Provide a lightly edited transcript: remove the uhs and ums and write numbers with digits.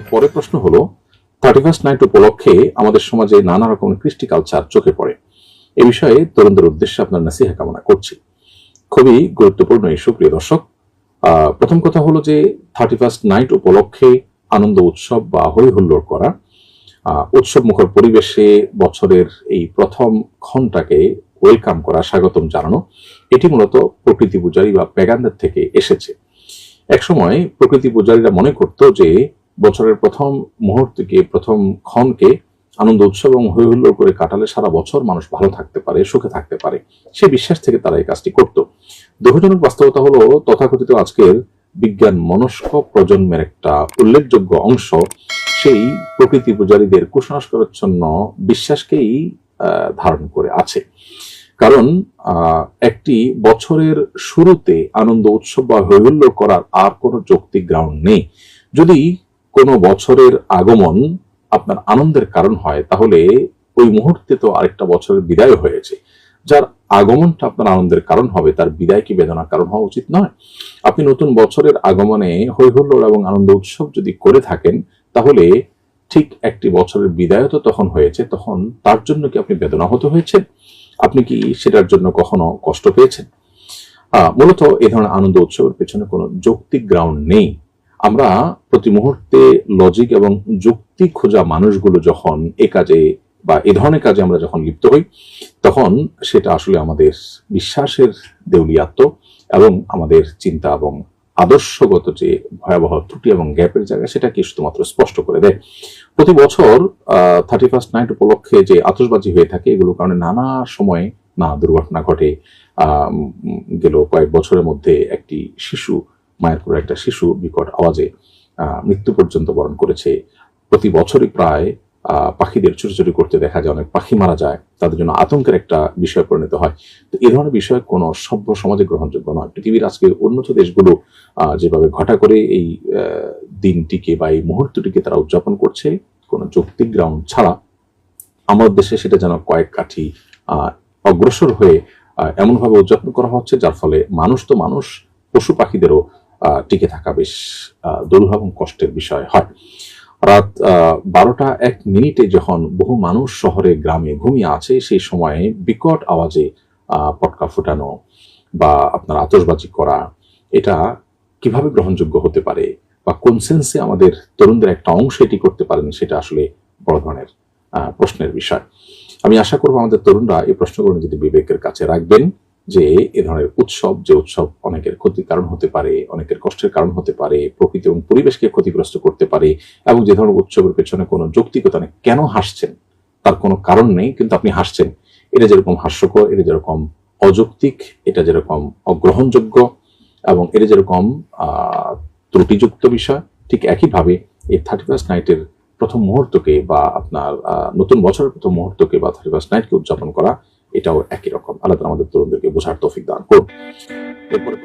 এরপরে প্রশ্ন হলো 31st নাইট উপলক্ষে আমাদের সমাজে নানা রকমের কৃষ্টি কালচার চোখে পড়ে। এ বিষয়ে তরুণদের উদ্দেশ্যে আপনার নাসিহা কামনা করছি। খুবই গুরুত্বপূর্ণ ইস্যু, প্রিয় দর্শক। প্রথম কথা হলো যে 31st নাইট উপলক্ষে আনন্দ উৎসব বা হই হুল্লোড় করা, উৎসব মুখর পরিবেশে বছরের এই প্রথম ক্ষণটাকে ওয়েলকাম করা, স্বাগতম জানানো, এটি মূলত প্রকৃতি পূজারী বা প্যাগানদের থেকে এসেছে। একসময় প্রকৃতি পূজারীরা মনে করত যে বছরের প্রথম মুহূর্তকে, প্রথম ক্ষণকে আনন্দ উৎসব এবং হই হুল্লোড় করে কাটালে সারা বছর মানুষ ভালো থাকতে পারে, সুখে থাকতে পারে। সে বিশ্বাস থেকে তারা এই কাজটি করত। দুঃখজনক বাস্তবতা হলো তথাকথিত আজকের বিজ্ঞান মনস্ক প্রজন্মের একটা উল্লেখযোগ্য অংশ সেই প্রকৃতি পূজারীদের কুসংস্কারাচ্ছন্ন বিশ্বাসকেই ধারণ করে আছে। কারণ একটি বছরের শুরুতে আনন্দ উৎসব বা হৈহুল্লোড় করার আর কোনো যৌক্তিক গ্রাউন্ড নেই। যদি কোনো বছরের আগমন আপনার আনন্দের কারণ হয়, তাহলে ওই মুহূর্তে তো আরেকটা বছরের বিদায় হয়েছে। যার আগমনটা আপনার আনন্দের কারণ হবে, তার বিদায় কি বেদনার কারণ হওয়া উচিত নয়? আপনি নতুন বছরের আগমনে হৈহুল্লোড় এবং আনন্দ উৎসব যদি করে থাকেন, তাহলে ঠিক একটি বছরের বিদায় তো তখন হয়েছে, তখন তার জন্য কি আপনি বেদনাহত হয়েছেন? আপনি কি সেটার জন্য কখনো কষ্ট পেয়েছেন? মূলত এই ধরনের আনন্দ উৎসবের পেছনে কোনো যৌক্তিক গ্রাউন্ড নেই। আমরা প্রতি মুহূর্তে লজিক এবং যুক্তি খোঁজা মানুষগুলো যখন এ কাজে বা এ ধরনের কাজে আমরা যখন লিপ্ত হই, তখন সেটা আসলে আমাদের বিশ্বাসের দেউলিয়াত্ব এবং আমাদের চিন্তা এবং আদর্শগত যে ভয়াবহ ত্রুটি এবং গ্যাপের জায়গা, সেটাকে শুধুমাত্র স্পষ্ট করে দেয়। প্রতি বছর 31st নাইট উপলক্ষে যে আতশবাজি হয়ে থাকে, এগুলোর কারণে নানা সময় নানা দুর্ঘটনা ঘটে। গেল কয়েক বছরের মধ্যে একটি শিশু, মায়ের করে একটা শিশু বিকট আওয়াজে মৃত্যু পর্যন্ত বরণ করেছে। প্রতি বছরই প্রায় পাখিদের ছুটোছুটি করতে দেখা যায়, অনেক পাখি মারা যায়, তাদের জন্য আতঙ্কের একটা বিষয় পরিণত হয়। তো এই ধরনের বিষয় কোনো সভ্য সমাজে গ্রহণযোগ্য নয়। পৃথিবীর আজকে উন্নত দেশগুলো যেভাবে ঘটা করে এই দিনটিকে বা এই মুহূর্তটিকে তারা উদযাপন করছে কোনো যৌক্তিক গ্রাউন্ড ছাড়া, আমাদের দেশে সেটা যেন কয়েক কাঠি অগ্রসর হয়ে এমনভাবে উদযাপন করা হচ্ছে, যার ফলে মানুষ তো মানুষ, পশু পাখিদেরও টিকে থাকা বেশ দুর্লভ এবং কষ্টের বিষয় হয়। রাত 12:01 যখন বহু মানুষ শহরে গ্রামে ঘুমিয়ে আছে, সেই সময়ে বিকট আওয়াজে পটকা ফুটানো বা আপনার আতশবাজি করা, এটা কিভাবে গ্রহণযোগ্য হতে পারে বা কোন সেন্সে আমাদের তরুণদের একটা অংশ এটি করতে পারেন, সেটা আসলে বড় ধরনের প্রশ্নের বিষয়। আমি আশা করবো আমাদের তরুণরা এই প্রশ্নগুলো যদি বিবেকের কাছে রাখবেন, যে এ ধরনের উৎসব, যে উৎসব অনেকের ক্ষতির কারণ হতে পারে, অনেকের কষ্টের কারণ হতে পারে, প্রকৃতি এবং পরিবেশকে ক্ষতিগ্রস্ত করতে পারে, এবং যে ধরনের উৎসবের পেছনে কোনো যৌক্তিকতা নেই, কেন হাসছেন তার কোনো কারণ নেই, কিন্তু আপনি হাসছেন, এটা যেরকম হাস্যকর, এটা যেরকম অযৌক্তিক, এটা যেরকম অগ্রহণযোগ্য এবং এটা যেরকম ত্রুটিযুক্ত বিষয়, ঠিক একইভাবে এই 31st নাইটের প্রথম মুহূর্তকে বা আপনার নতুন বছরের প্রথম মুহূর্তকে বা 31st নাইটকে উদযাপন করা, এটাও একই রকম। আল্লাহ আমাদের তরুণদেরকে বোঝার তৌফিক দান করুন। এরপরে